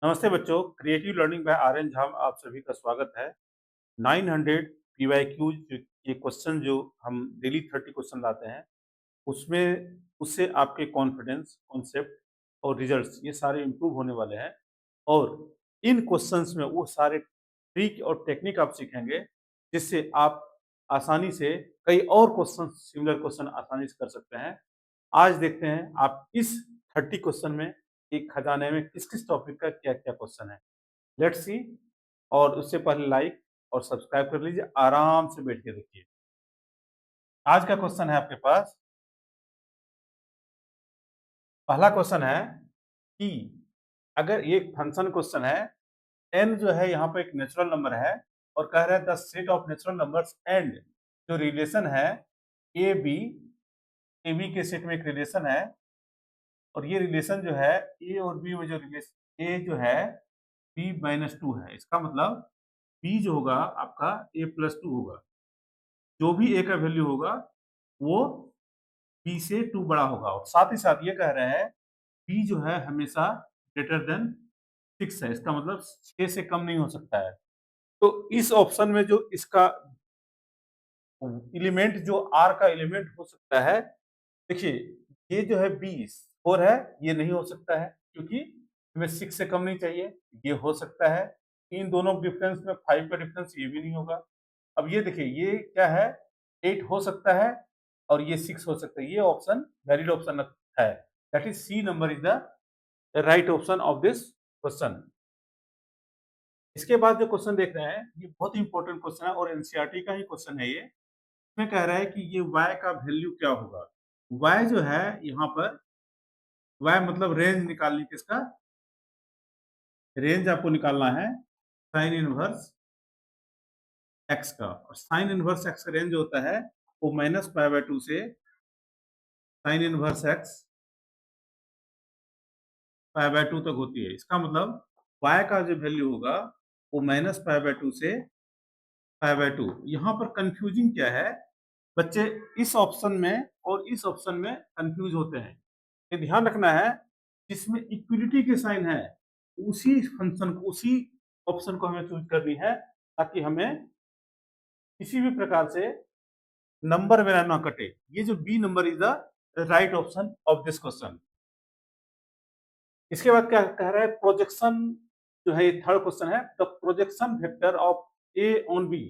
नमस्ते बच्चों, creative learning by Aryan Jha में आप सभी का स्वागत है। 900 पीवाईक्यूज ये क्वेश्चन जो हम डेली 30 क्वेश्चन लाते हैं, उसमें उससे आपके कॉन्फिडेंस, कॉन्सेप्ट और रिजल्ट्स ये सारे इम्प्रूव होने वाले हैं। और इन क्वेश्चंस में वो सारे ट्रिक और टेक्निक आप सीखेंगे, जिससे आप आसानी से कई और क्वेश्चन सिमिलर क्वेश्चन आसानी से कर सकते हैं। आज देखते हैं आप इस 30 क्वेश्चन में एक खजाने में किस-किस टॉपिक का क्या-क्या क्वेश्चन है। Let's see. और उससे पहले लाइक और सब्सक्राइब कर लीजिए, आराम से बैठ के देखिए। आज का क्वेश्चन है आपके पास, पहला क्वेश्चन है कि अगर ये एक फंक्शन क्वेश्चन है, n जो है यहाँ पे एक नेचुरल नंबर है और कह रहा है the set of natural numbers and जो रिलेशन है ए बी, ए बी के सेट में एक रिलेशन है और ये रिलेशन जो है ए और बी में जो रिलेशन ए जो है b-2 है। इसका मतलब b जो होगा आपका a+2 होगा। जो भी a का वैल्यू होगा वो b से 2 बड़ा होगा और साथ ही साथ ये कह रहे हैं b जो है हमेशा ग्रेटर देन 6 है। इसका मतलब 6 से कम नहीं हो सकता है। तो इस ऑप्शन में जो इसका एलिमेंट जो r का एलिमेंट हो सकता है, देखिए ये जो है 4 है, ये नहीं हो सकता है क्योंकि हमें 6 से कम नहीं चाहिए। ये हो सकता है, इन दोनों डिफरेंस में 5 का डिफरेंस ये भी नहीं होगा। अब ये देखिए ये क्या है, 8 हो सकता है और ये 6 हो सकता है। ये ऑप्शन वैलिड ऑप्शन है। That is C number is the right option of this question. इसके बाद जो क्वेश्चन देख रहे हैं, ये बहुत ही इंपॉर्टेंट क्वेश्चन है और एनसीईआरटी का ही क्वेश्चन है ये। इसमें कह रहा है कि ये y का वैल्यू क्या होगा। y जो है यहाँ पर y मतलब रेंज निकालने किसका, रेंज आपको निकालना है साइन इनवर्स x का। और साइन इनवर्स x का रेंज होता है वो -π/2 से साइन इनवर्स x π/2 तक होती है। इसका मतलब y का जो वैल्यू होगा वो -π/2 से π/2। यहाँ पर कंफ्यूजिंग क्या है, बच्चे इस ऑप्शन में और इस ऑप्शन में कंफ्यूज होते हैं। ये ध्यान रखना है, जिसमें इक्वलिटी के साइन है उसी फंक्शन को, उसी ऑप्शन को हमें चूज करनी है ताकि हमें किसी भी प्रकार से नंबर मेरा ना कटे। ये जो B number is the right option of this question. इसके बाद क्या कह रहा है, प्रोजेक्शन जो है, ये थर्ड क्वेश्चन है, the projection vector of A on B.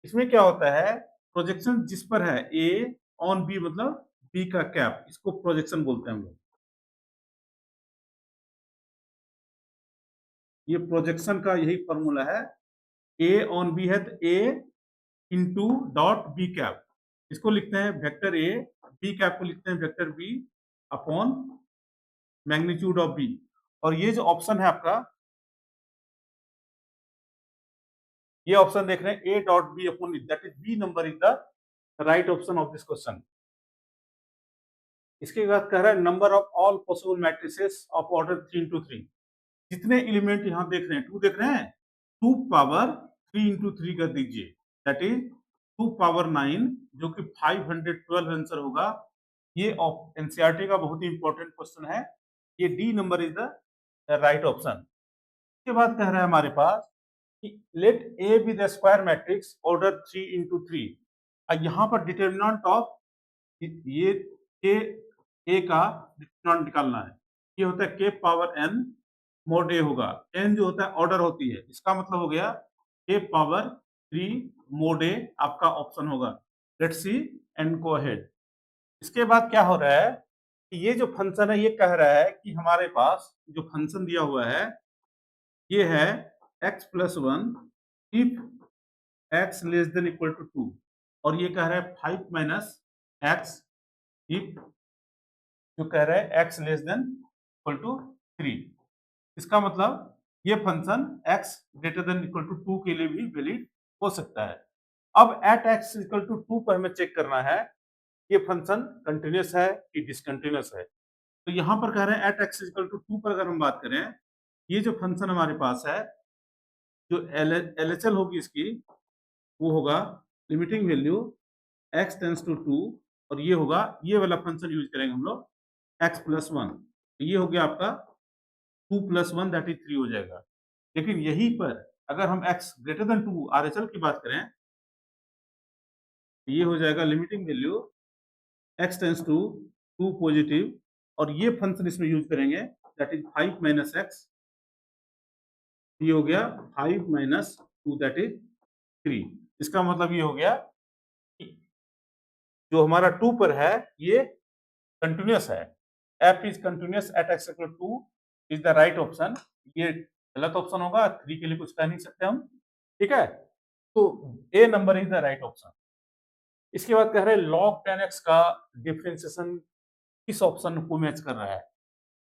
इसमें क्या होता है, प्रोजेक्शन जिस पर है ए ऑन बी मतलब बी का कैप, इसको प्रोजेक्शन बोलते हैं हम लोग। ये प्रोजेक्शन का यही फॉर्मूला है, ए ऑन बी है तो ए इंटू डॉट बी कैप, इसको लिखते हैं वेक्टर ए, बी कैप को लिखते हैं vector B upon magnitude of B. और ये जो ऑप्शन है आपका, ये ऑप्शन देख रहे हैं A dot B upon, that is B number is the right option of this question. इसके बाद कह रहा है number of all possible matrices of order 3 into 3। जितने एलिमेंट यहाँ देख रहे हैं, 2 देख रहे हैं, 2 पावर 3 into 3 कर दीजिए, दैट इज 2 पावर 9, जो कि 512 आंसर होगा। ये एनसीईआरटी का बहुत ही इंपॉर्टेंट क्वेश्चन है। ये D number is the right option. इसके बाद कह रहा है हमारे पास कि let A B the square matrix order 3 into 3। यहाँ पर डिटर्मिनेंट ऑफ ये के ए का डिटर्मिनेंट निकालना है। ये होता है के पावर एन मोड ए होगा, एन जो होता है ऑर्डर होती है, इसका मतलब हो गया के पावर 3 मोड ए आपका ऑप्शन होगा। Let's see and go ahead. इसके बाद क्या हो रहा है कि ये जो फंक्शन है, ये कह रहा है कि हमारे पास जो फंक्शन दिया हुआ है ये है x+1 if x less than equal to 2, और ये कह रहा है 5 - x इफ, जो कह रहा है x less than equal to 3। इसका मतलब ये function x greater than equal to 2 के लिए भी वैलिड हो सकता है। अब एट x इक्वल टू 2 पर हमें चेक करना है ये फंक्शन कंटिन्यूअस है कि डिसकंटिन्यूअस है। तो यहाँ पर कह रहे हैं एट x इक्वल टू 2 पर अगर हम बात करें, ये जो फंक्शन हमारे पास है, जो LHL होगी इसकी, वो होगा limiting value x tends to 2, और ये होगा, ये वाला फंक्शन यूज करेंगे हम लोग x+1। ये हो गया आपका 2 + 1 दैट इज 3 हो जाएगा। लेकिन यहीं पर अगर हम x ग्रेटर देन 2 आरएचएल की बात करें, ये हो जाएगा limiting value x tends to 2 positive, और ये फंक्शन इसमें यूज करेंगे दैट इज 5 माइनस x, ये हो गया 5 माइनस 2 दैट इज 3। इसका मतलब ये हो गया कि जो हमारा 2 पर है ये कंटिन्यूअस है। f is continuous at x equal two is the right option. ये गलत ऑप्शन होगा, 3 के लिए कुछ कह नहीं सकते हम, ठीक है। तो A number is the right option. इसके बाद कह रहे हैं log 10x का डिफरेंशिएशन किस ऑप्शन को मैच कर रहा है।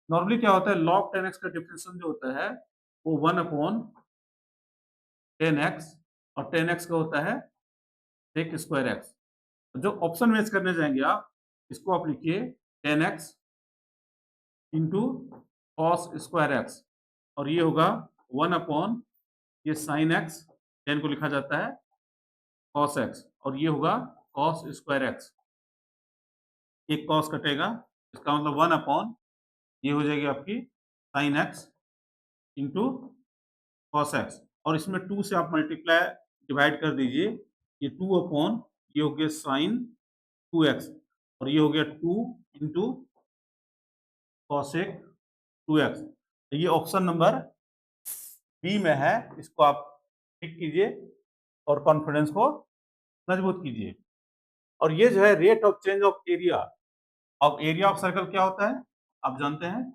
नॉर्मली क्या होता है, log 10x का डिफरेंशिएशन जो होता है वो 1/10x, और 10x का होता है sec स्क्वायर x। जो ऑप्शन मैच करने जाएंगे आप, इसको आप लिखिए 10x into cos square x, और ये होगा 1/, ये साइन x, 10 को लिखा जाता है cos x, और ये होगा cos स्क्वायर x। एक cos कटेगा, इसका मतलब 1/, ये हो जाएगी आपकी sine x into cos x, और इसमें 2 से आप मल्टीप्लाई डिवाइड कर दीजिए, ये 2/, ये हो गया साइन 2x, और ये हो गया 2 इंटू कॉसेक 2x। तो ये ऑप्शन नंबर बी में है, इसको आप टिक कीजिए और कॉन्फिडेंस को मजबूत कीजिए। और ये जो है rate of change of area, अब एरिया ऑफ सर्कल क्या होता है आप जानते हैं,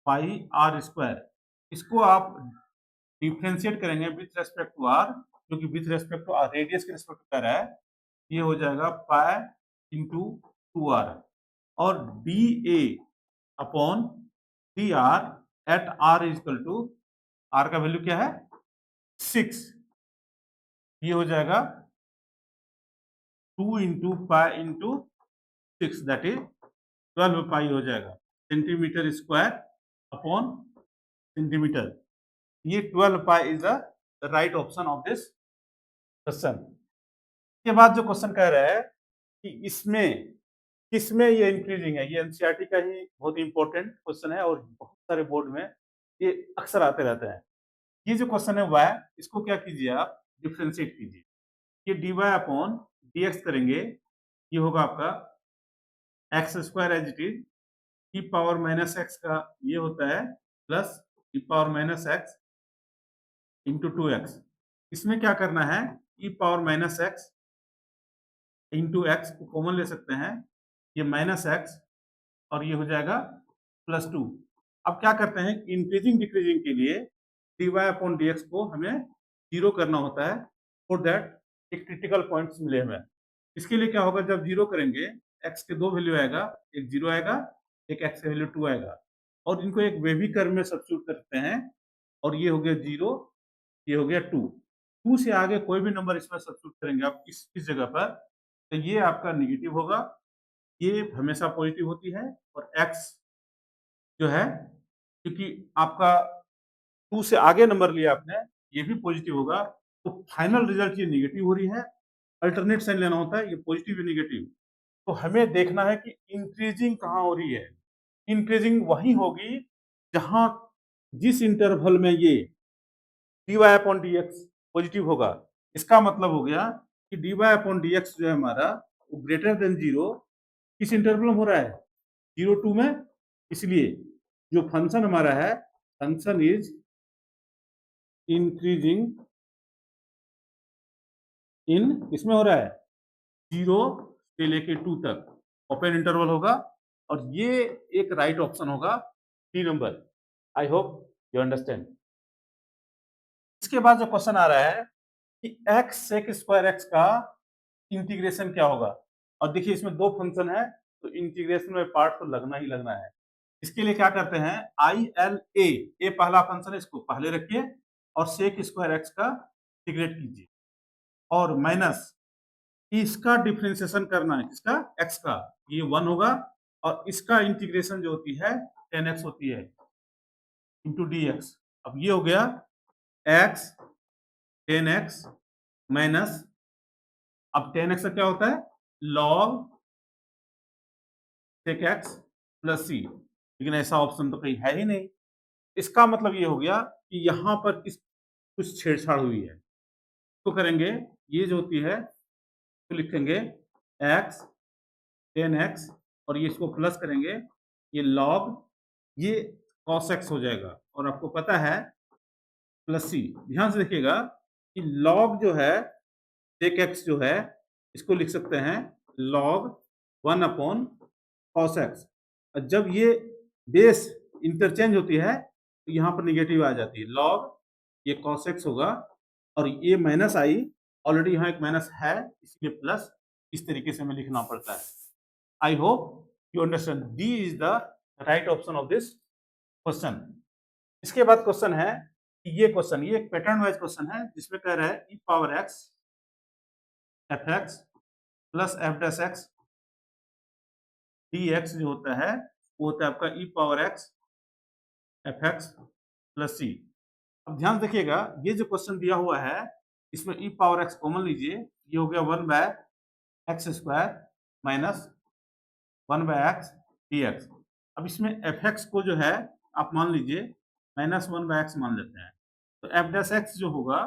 पाई आर स्क्वायर। इसको आप डिफ्रेंशिएट करेंगे विथ रेस्पेक्ट टू आर, क्योंकि with respect to R radius के रेस्पेक्ट कर रहा है, ये हो जाएगा पाई इंटू 2r, और D A upon D R at R is equal to, R का वैल्यू क्या है 6, ये हो जाएगा 2 into pi into 6 that is 12 pi हो जाएगा, सेंटीमीटर स्क्वायर अपॉन सेंटीमीटर। ये 12 pi is the right option of this question. के बाद जो क्वेश्चन कह रहा है कि इसमें किसमें ये इंक्रीजिंग है, ये एनसीईआरटी का ही बहुत इंपॉर्टेंट क्वेश्चन है, और बहुत सारे बोर्ड में ये अक्सर आते रहते हैं। ये जो क्वेश्चन है y, इसको क्या कीजिए आप डिफ्रेंशिएट कीजिए, ये dy अपॉन dx करेंगे, ये होगा आपका X square as it is, E power minus X का ये होता है plus E power minus X into 2x। इसमें क्या करना है, E power minus X into X को कॉमन ले सकते हैं, ये माइनस एक्स, और ये हो जाएगा +2। अब क्या करते हैं, इंक्रीजिंग डिक्रीजिंग के लिए dy अपॉन dx को हमें 0 करना होता है, फॉर दैट एक क्रिटिकल पॉइंट्स मिले हमें। इसके लिए क्या होगा, जब 0 करेंगे x के 2 वैल्यू आएगा, एक 0 आएगा, एक x का वैल्यू 2 आएगा, और इनको एक वेवी कर्व में सब्स्टिट्यूट करते हैं, और ये हो गया 0, ये हो गया 2। 2 से आगे कोई भी नंबर इसमें सब्स्टिट्यूट करेंगे आप इस जगह पर, तो ये आपका नेगेटिव होगा, ये हमेशा पॉजिटिव होती है, और x जो है क्योंकि आपका 2 से आगे नंबर लिया आपने, ये भी पॉजिटिव होगा, तो फाइनल रिजल्ट ये नेगेटिव हो रही है। अल्टरनेट साइन लेना होता है, ये पॉजिटिव या नेगेटिव। तो हमें देखना है कि इंक्रीजिंग कहाँ हो रही है। इंक्रीजिंग वहीं होगी जहां जिस इंटरवल में ये dy अपॉन dx पॉजिटिव होगा। इसका मतलब हो गया कि dy अपॉन dx जो है हमारा वो ग्रेटर देन 0 किस इंटरवल में हो रहा है, 0-2 में। इसलिए जो फंक्शन हमारा है, फंक्शन इज इंक्रीजिंग इन, इसमें हो रहा है 0 से लेके 2 तक ओपन इंटरवल होगा, और ये एक राइट ऑप्शन होगा, 3 number. I hope you understand. इसके बाद जो क्वेश्चन आ रहा है कि x सेक स्क्वायर x का इंटीग्रेशन क्या होगा, और देखिए इसमें 2 फंक्शन है, तो इंटीग्रेशन में पार्ट तो लगना ही लगना है। इसके लिए क्या करते हैं, आई एल ए पहला फंक्शन है, इसको पहले रखिए, और सेक स्क्वायर एक्स का इंटीग्रेट कीजिए, और माइनस इसका डिफरेंशिएशन करना है, किसका, एक्स का, ये 1 होगा, और इसका इंटीग्रेशन जो होती है 10x होती है इंटू dx। अब ये हो गया x 10x माइनस, अब 10x का क्या होता है, log sec x plus c, लेकिन ऐसा ऑप्शन तो कहीं है ही नहीं, इसका मतलब ये हो गया कि यहाँ पर कुछ छेड़छाड़ हुई है। तो करेंगे, ये जो होती है तो लिखेंगे x 10x और ये इसको प्लस करेंगे, ये log ये cos x हो जाएगा। और आपको पता है प्लस सी, ध्यान से देखिएगा कि log जो है sec x जो है इसको लिख सकते हैं log 1 अपॉन cos x। और जब ये बेस इंटरचेंज होती है तो यहाँ पर निगेटिव आ जाती है, log ये cos x होगा और ये माइनस आई, ऑलरेडी यहाँ एक माइनस है इसलिए प्लस, इस तरीके से हमें लिखना पड़ता है। I hope you understand, D is the right option of this question. इसके बाद क्वेश्चन है कि ये क्वेश्चन, ये एक पैटर्न वाइज क्वेश्चन है जिसमें कह रहा है e power x F X plus F dash X D X जो होता है वो होता है आपका e power x F X plus C. अब ध्यान देखिएगा, ये जो क्वेश्चन दिया हुआ है इसमें e पावर x कॉमन लीजिए, ये हो गया 1 by X square minus 1 by X D X. अब इसमें एफ एक्स को जो है आप मान लीजिए माइनस 1 बाय एक्स मान लेते हैं, तो एफ डैश एक्स जो होगा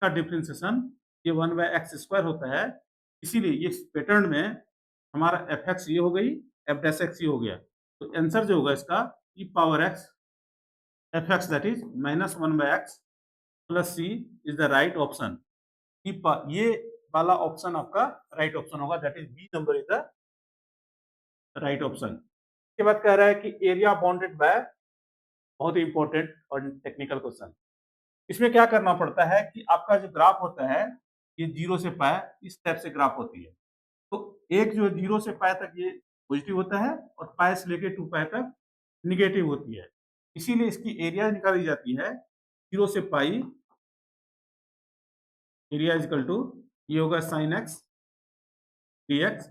का डिफरेंशिएशन ये 1 बाय एक्स स्क्वायर होता है, इसीलिए ये पैटर्न में हमारा एफ एक्स ये हो गई, एफ डैश एक्स ये हो गया। तो आंसर जो होगा इसका e power x F X that is minus 1 by X plus C is the right option. ये वाला ऑप्शन आपका राइट ऑप्शन होगा, that is B number is the right option. इसके बाद कह रहा है कि एरिया बाउंडेड बाय, बहुत ही इंपॉर्टेंट और टेक्निकल क्वेश्चन। इसमें क्या करना पड़ता है कि आपका जो ग्राफ होता है ये 0 से पाई इस टाइप से ग्राफ होती है। तो एक जो 0 से पाई तक ये पॉजिटिव होता है और पाई से लेके 2 पाई तक निगेटिव होती है, इसीलिए इसकी एरिया निकाली जाती है 0 से पाई, एरिया इज इक्वल टू ये होगा sine x D x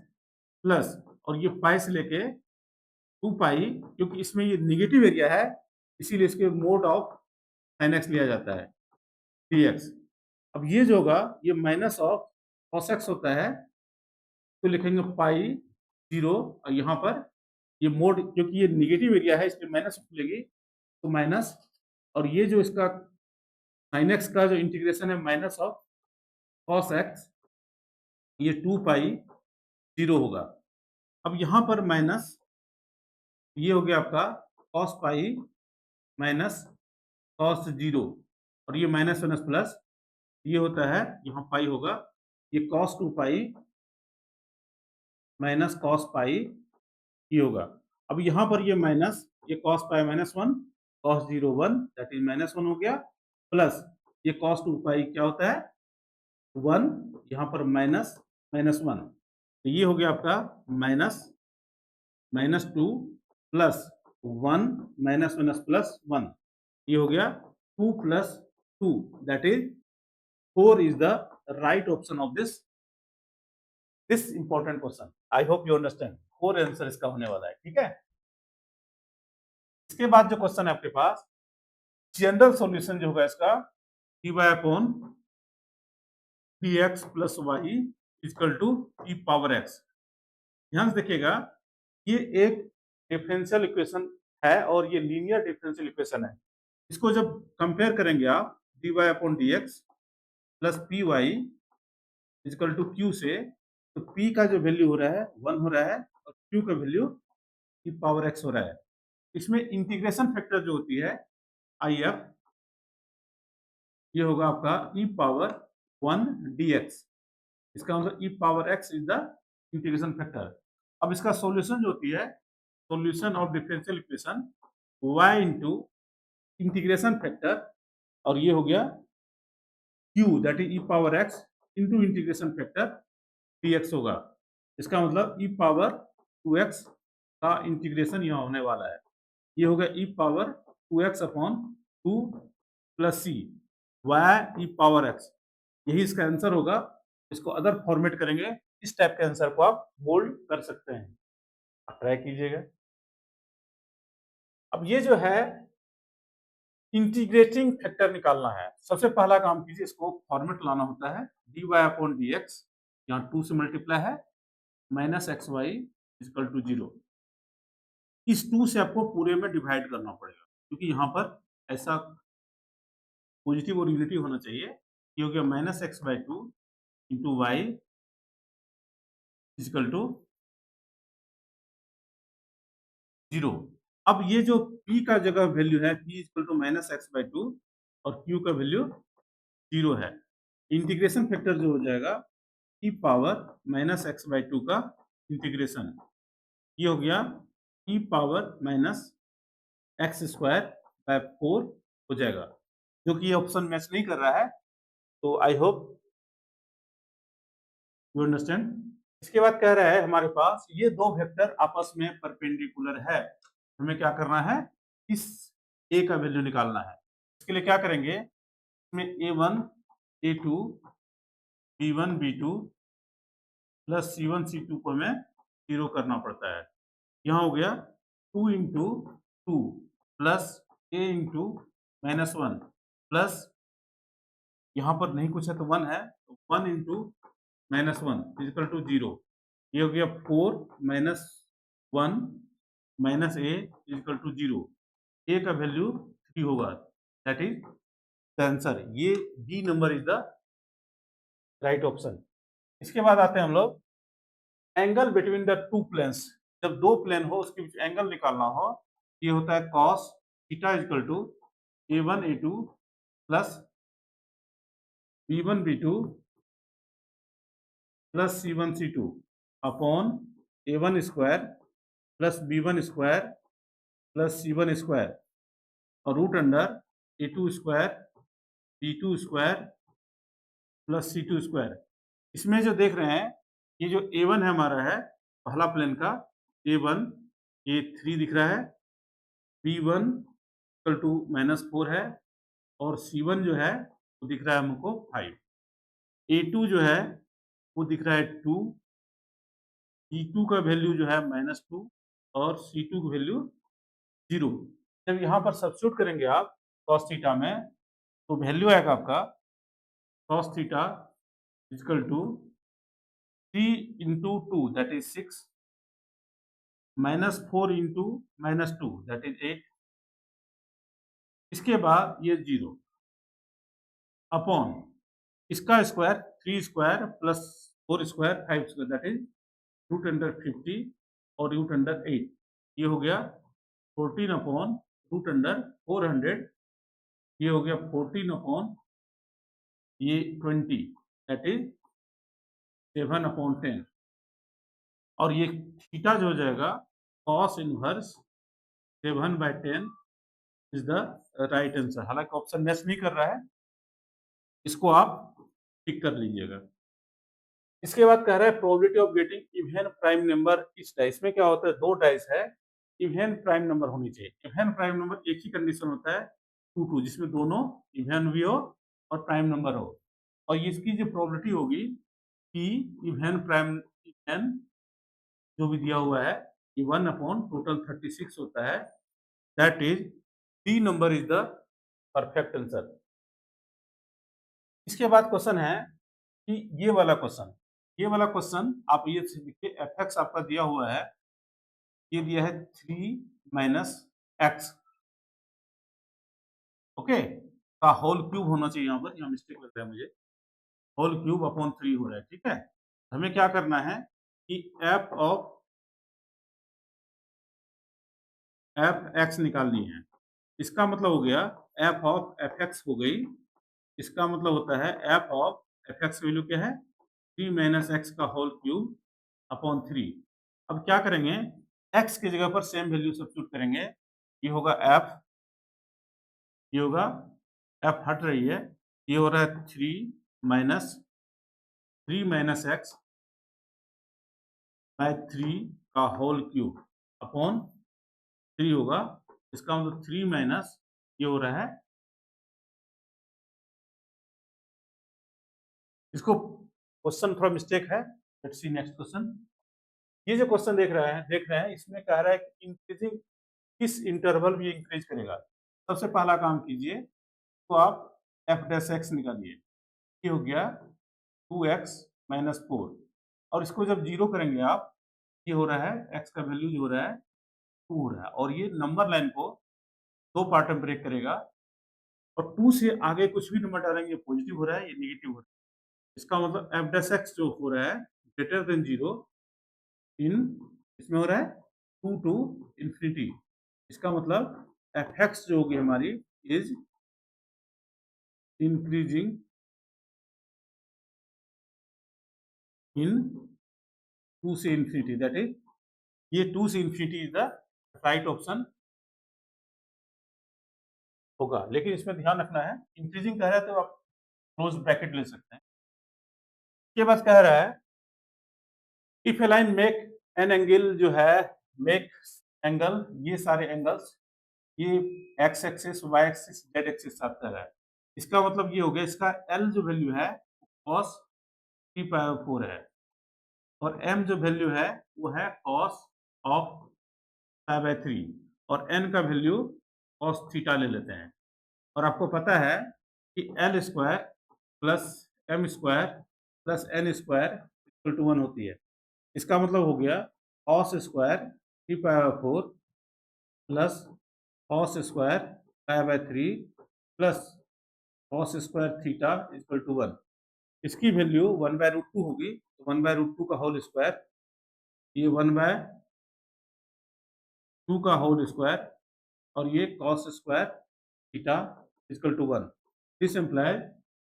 plus, और ये पाई से लेके 2 पाई, क्योंकि इसमें ये निगेटिव एरिया है इसीलिए इसके मोड ऑफ साइन एक्स लिया जाता है डी एक्स। अब ये जो होगा ये माइनस ऑफ कॉस एक्स होता है, तो लिखेंगे पाई 0 और यहाँ पर ये मोड, क्योंकि ये निगेटिव एरिया है इसलिए माइनस खुलेगी तो माइनस, और ये जो इसका साइन एक्स का जो इंटीग्रेशन है माइनस ऑफ कॉस एक्स, ये 2 पाई 0 होगा। अब यहाँ पर माइनस ये हो गया आपका कॉस पाई माइनस कॉस 0 और ये माइनस माइनस प्लस ये होता है, यहाँ पाई होगा, ये cos 2 pi minus cos pi ये होगा। अब यहाँ पर ये माइनस, ये cos pi minus 1 cos 0 1 that is minus 1 हो गया, प्लस ये कॉस 2 पाई क्या होता है 1, यहाँ पर माइनस माइनस 1, तो ये हो गया आपका minus minus 2 plus 1 minus minus plus 1, ये हो गया 2 plus 2 that is 4 is the right option of this important question. I hope you understand. 4 answer इसका होने वाला है, ठीक है। इसके बाद जो क्वेश्चन है आपके पास, जनरल सॉल्यूशन जो होगा इसका dy upon dx plus Y equal to e power x। ध्यान से देखिएगा, ये एक डिफरेंशियल इक्वेशन है और ये लीनियर डिफरेंशियल इक्वेशन है। इसको जब कंपेयर करेंगे आप dy upon dx plus P Y equal to Q से, तो p का जो वैल्यू हो रहा है 1 हो रहा है और q का वैल्यू e पावर x हो रहा है। इसमें इंटीग्रेशन फैक्टर जो होती है IF, ये होगा आपका e पावर 1 dx, इसका मतलब e power x is the integration factor. अब इसका सॉल्यूशन जो होती है, solution of differential equation y into integration factor, और ये हो गया q that is e power x into integration factor dx होगा। इसका मतलब e पावर 2x का इंटीग्रेशन यहाँ होने वाला है, ये होगा e power 2x upon 2 plus C Y e power x, यही इसका आंसर होगा। इसको अदर फॉर्मेट करेंगे, इस टाइप के आंसर को आप बोल्ड कर सकते हैं, आप ट्राई कीजिएगा। अब ये जो है इंटीग्रेटिंग फैक्टर निकालना है, सबसे पहला काम कीजिए, इसको फॉर्मेट लाना होता है dy अपॉन dx, यहाँ 2 से मल्टीप्लाई है minus X Y equal to 0, इस 2 से आपको पूरे में डिवाइड करना पड़ेगा, क्योंकि यहाँ पर ऐसा पॉजिटिव और यूनिटी होना चाहिए। ये हो गया -x/2 into Y is equal to 0। अब ये जो p का जगह वैल्यू है p इजिकल टू -x/2 और q का वैल्यू 0 है। इंटीग्रेशन फैक्टर जो हो जाएगा e पावर -x/2 का इंटीग्रेशन, ये हो गया e पावर -x²/4 हो जाएगा, जो कि ये ऑप्शन मैच नहीं कर रहा है। तो आई होप यू अंडरस्टैंड। इसके बाद कह रहा है हमारे पास ये दो वेक्टर आपस में परपेंडिकुलर है, हमें क्या करना है, इस a का वैल्यू निकालना है। इसके लिए क्या करेंगे, इसमें a1 a2 b1 b2 plus c1 c2 को हमें 0 करना पड़ता है। यहाँ हो गया 2 into 2 plus a into -1 plus यहाँ पर नहीं कुछ है तो 1 है, तो 1 इंटू -1 इजिकल टू 0। ये हो गया 4 -1 minus a equal to 0। a का वैल्यू 3 होगा, दैट इज द आंसर। ये B number is the right option. इसके बाद आते हैं हम लोग angle between the two planes. जब दो प्लेन हो उसके बीच एंगल निकालना हो, ये होता है cos theta is equal to a1 a2 plus b1 b2 plus c1 c2 upon a1 square plus b1 square plus c1 square और root under a2 square b2 square plus c2 square. इसमें जो देख रहे हैं ये जो a1 है हमारा है पहला प्लेन का a1, ये 3 दिख रहा है, b1 इक्वल टू -4 है और c1 जो है वो दिख रहा है हमको 5। a2 जो है वो दिख रहा है 2, c2 का वैल्यू जो है -2 और c2 की वैल्यू 0। जब यहाँ पर सब्स्टिट्यूट करेंगे आप cos थीटा में, तो वैल्यू आएगा आपका cos theta equal to 3 into 2 that is 6 -4 into -2 that is 8। इसके बाद ये 0 अपॉन इसका square 3 square plus 4 square 5 square that is root under 50 और रूट अंडर 8। ये हो गया 14 अपॉन रूट अंडर 400। ये हो गया 14 अपॉन ये 20 दैट इज 7 अपॉन 10। और ये थीटा जो हो जाएगा cos inverse 7/10 is the right answer. हालांकि ऑप्शन मैच नहीं कर रहा है, इसको आप टिक कर लीजिएगा। इसके बाद कह रहा है probability of getting even prime number इस डाइस में क्या होता है, दो डाइस है, इवन प्राइम नंबर होनी चाहिए। इवन प्राइम नंबर एक ही कंडीशन होता है 2 2 जिसमें दोनों इवन भी हो और प्राइम नंबर हो। और इसकी जो प्रोबेबिलिटी होगी कि इवन प्राइम इवन जो भी दिया हुआ है ये 1 अपॉन टोटल 36 होता है, that is D number is the perfect answer. इसके बाद क्वेश्चन है कि ये वाला क्वेश्चन आप ये देखिए एफ आपका दिया हुआ है, ये दिया है 3 माइनस एक्स, ओके, का होल क्यूब होना चाहिए। यहाँ पर यहाँ मिस्टेक लग रहा है मुझे, होल क्यूब अपॉन 3 हो रहा है, ठीक है। हमें क्या करना है कि एफ एक्स निकालनी है। इसका मतलब हो गया एफ ऑफ एफ एक्स हो गई, इसका मतलब होता है F of F x value क्या है 3 माइनस एक्स का होल क्यूब अपॉन 3। अब क्या करेंगे, एक्स की जगह पर सेम वैल्यू सब्स्टिट्यूट करेंगे, ये होगा एफ, ये होगा एफ हट रही है, ये हो रहा है 3 माइनस एक्स बाय 3 का होल क्यूब अपॉन 3 होगा। इसका मतलब 3 माइनस ये हो रहा है, इसको क्वेश्चन थोड़ा मिस्टेक है, लेट्स सी नेक्स्ट क्वेश्चन। ये जो क्वेश्चन देख रहे हैं इसमें कह रहा है कि इंक्रीजिंग किस इंटरवल में इंक्रीज करेगा। सबसे पहला काम कीजिए, तो आप एफ डैश एक्स निकालिए, ये हो गया 2x माइनस 4 और इसको जब जीरो करेंगे आप, ये हो रहा है एक्स का वैल्यू जो हो रहा है 2 हो रहा है, और ये नंबर लाइन को 2 पार्ट में ब्रेक करेगा और 2 से आगे कुछ भी नंबर डालेंगे, पॉजिटिव हो रहा है या नेगेटिव हो रहा है। इसका मतलब एफ डैश एक्स जो हो रहा है ग्रेटर देन 0 इन इसमें हो रहा है 2 टू इंफिनिटी। इसका मतलब एफ एक्स जो होगी हमारी इज इंक्रीजिंग इन 2 से इंफिनिटी, दैट इज ये 2 से infinity is the right option होगा। लेकिन इसमें ध्यान रखना है, इंक्रीजिंग कह रहा है तो आप क्लोज ब्रैकेट ले सकते हैं। इसके बाद कह रहा है if a line make an angle जो है मेक एंगल, ये सारे एंगल्स ये X axis Y axis Z axis साथ कर रहा है। इसका मतलब ये हो गया, इसका एल जो वैल्यू है cos 3/4 है और एम जो वैल्यू है वो है cos ऑफ π/3 और एन का वैल्यू cos थीटा ले लेते हैं। और आपको पता है कि L square plus M square plus N square equal to 1 होती है। इसका मतलब हो गया cos square 3/4 plus cos square π/3 plus cos square theta equal to 1। इसकी वैल्यू 1/√2 होगी, तो 1/√2 का होल स्क्वायर, ये 1/2 का होल स्क्वायर और ये cos square theta equal to 1। This imply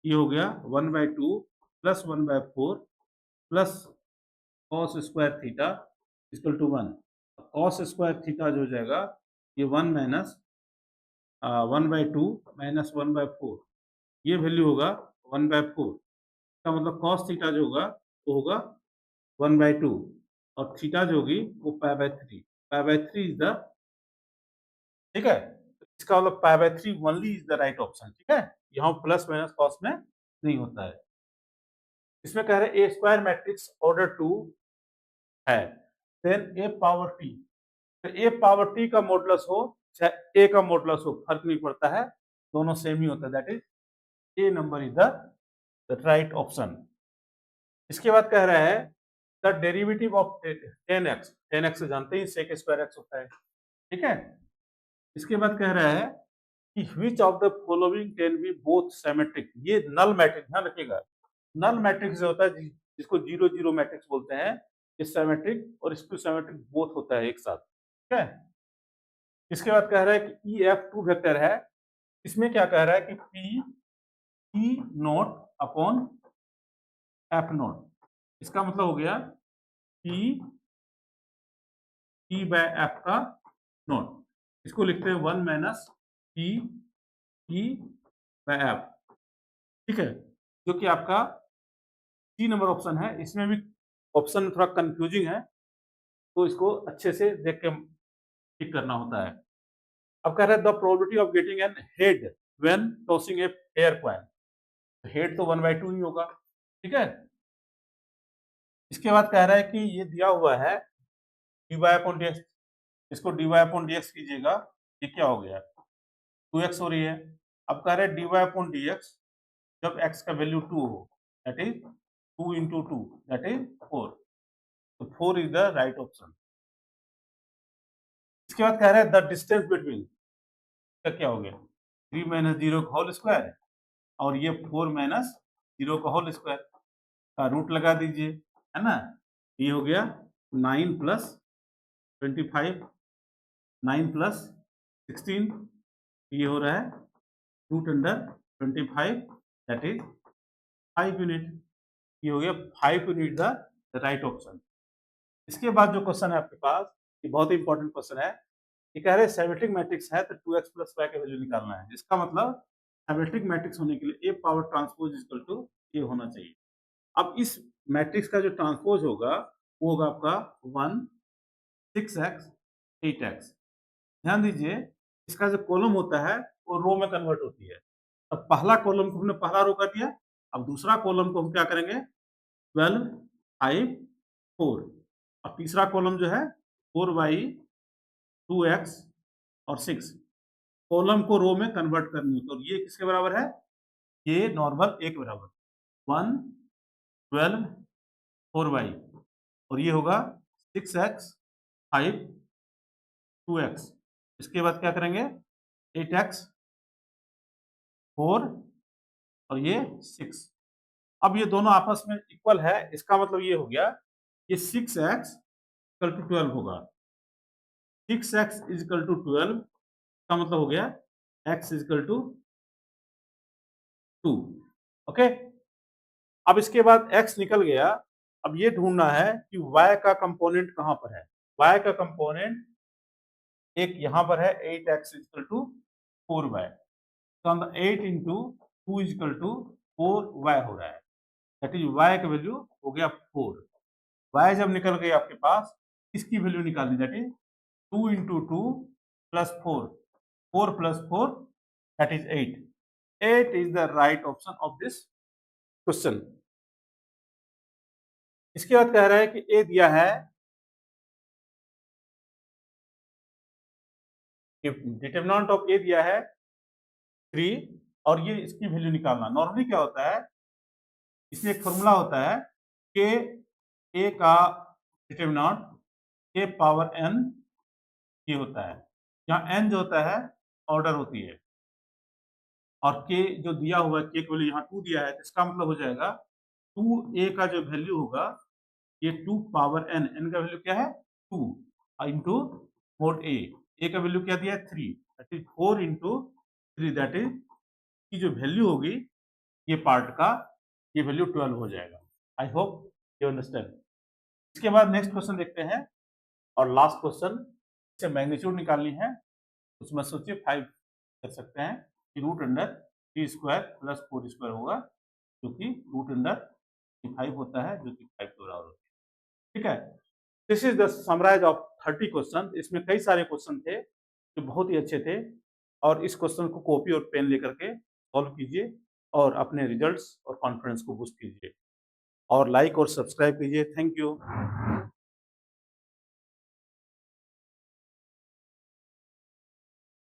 ये हो गया 1/2 plus 1/4 plus cos square theta equal to 1। cos square theta जो हो जाएगा ये 1 माइनस 1/2 माइनस 1/4, ये वैल्यू होगा 1/4। इसका मतलब cos थीटा जो होगा वो होगा 1/2 और थीटा जो होगी वो π/3। π/3 इज द, ठीक है, इसका मतलब π/3 only is the right option. ठीक है, यहाँ प्लस माइनस कॉस में नहीं होता है। इसमें कह रहे ए स्क्वायर मैट्रिक्स ऑर्डर 2 है, देन ए पावर टी, तो ए पावर टी का मॉडुलस हो चाहे ए का मॉडुलस हो फर्क नहीं पड़ता है, दोनों सेम ही होता है, that is a number is the right option. इसके बाद कह रहा है the derivative of 10x, 10x जानते ही sec स्क्वायर x होता है। ठीक है, इसके बाद कह रहा है कि which of the following can be both symmetric, ये नल मैट्रिक्स, ध्यान रखिएगा, नल मैट्रिक्स जो होता है जिसको 0 0 मैट्रिक्स बोलते हैं, ये सिमेट्रिक और स्क्यू सिमेट्रिक बोथ होता है एक साथ। ठीक है, इसके बाद कह रहा है कि EF2 वेक्टर है, इसमें क्या कह रहा है कि P not upon F not, इसका मतलब हो गया P/F का नॉट, इसको लिखते हैं 1 माइनस P/F। ठीक है, जो कि आपका सी नंबर ऑप्शन है। इसमें भी ऑप्शन थोड़ा कंफ्यूजिंग है, तो इसको अच्छे से देख के टिक करना होता है। अब कह रहा है the probability of getting an head when tossing a fair coin, head तो 1/2 ही होगा। ठीक है, इसके बाद कह रहा है कि ये दिया हुआ है dy/dx, इसको dy/dx कीजिएगा, ये क्या हो गया 2x हो रही है। अब कह रहे हैं dy/dx जब x का वैल्यू 2 हो, that is 2 into 2 that is 4, तो 4 इज द राइट ऑप्शन। इसके बाद कह रहे हैं द डिस्टेंस बिटवीन, का क्या हो गया 3 माइनस 0 का होल स्क्वायर और ये 4 माइनस 0 का होल स्क्वायर का रूट लगा दीजिए, है ना, ये हो गया 9 प्लस 25, 9 प्लस 16, ये हो रहा है root under 25 that is 5 unit, ये हो गया 5 यूनिट द राइट ऑप्शन। इसके बाद जो क्वेश्चन है आपके पास, ये बहुत ही इंपॉर्टेंट क्वेश्चन है, ये कह रहे हैं सिमेट्रिक मैट्रिक्स है तो 2x प्लस y का वैल्यू निकालना है। इसका मतलब सिमेट्रिक मैट्रिक्स होने के लिए a power transpose equal to a होना चाहिए। अब इस मैट्रिक्स का जो ट्रांसपोज होगा वो होगा आपका 1 6x 8x। ध्यान दीजिए, इसका जो कॉलम होता है वो रो में कन्वर्ट होती है। अब पहला कॉलम को हमने पहला रो कर दिया, अब दूसरा कॉलम को हम क्या करेंगे 12 5 4, और तीसरा कॉलम जो है 4/2x और 6, कॉलम को रो में कन्वर्ट करनी है, तो ये किसके बराबर है, ये नॉर्मल ए के बराबर 1 12 4y, और ये होगा 6x 5 2x। इसके बाद क्या करेंगे 8x 4 और ये 6। अब ये दोनों आपस में इक्वल है, इसका मतलब ये हो गया ये 6x इक्वल टू 12 होगा। 6x इज इक्वल टू 12 का मतलब हो गया x is equal to 2। Okay, अब इसके बाद x निकल गया। अब ये ढूंढना है कि y का कंपोनेंट कहां पर है। y का कंपोनेंट एक यहां पर है 8x is equal to 4y। तो 8 into 2 is equal to 4y हो रहा है। दैट इज y का वैल्यू हो गया 4। y जब निकल गई आपके पास, इसकी वैल्यू निकालनी, that is 2 into 2 plus 4, 4 plus 4 that is 8। 8 is the right option of this question. इसके बाद कह रहा है कि ए दिया है कि डिटरमिनेंट ऑफ ए दिया है 3 और ये इसकी वैल्यू निकालना। नॉर्मली क्या होता है, इसमें एक फॉर्मूला होता है कि ए का डिटरमिनेंट के पावर n ये होता है, जहाँ n जो होता है ऑर्डर होती है और k जो दिया हुआ है, k की वैल्यू यहाँ 2 दिया है, तो इसका मतलब हो जाएगा 2a का जो वैल्यू होगा ये 2 पावर n, n का वैल्यू क्या है 2 इंटू मोड a का वैल्यू क्या दिया है 3, that is 4 into 3, that is की जो वैल्यू होगी ये पार्ट का, ये वैल्यू 12 हो जाएगा। I hope you understand. इसके बाद नेक्स्ट क्वेश्चन देखते हैं और लास्ट क्वेश्चन, इसे मैग्नीट्यूड निकालनी है। उसमें सोचिए 5 कर सकते हैं कि root under 3 square plus 4 square होगा, जो कि रूट अंडर 5 होता है, जो कि 5 के बराबर होता है। ठीक है, this is the summarise of 30 question. इसमें कई सारे क्वेश्चन थे जो बहुत ही अच्छे थे, और इस क्वेश्चन को कॉपी और पेन लेकर के सॉल्व कीजिए और अपने रिजल्ट्स और कॉन्फिडेंस को बूस्ट कीजिए और लाइक और सब्सक्राइब कीजिए। Thank you.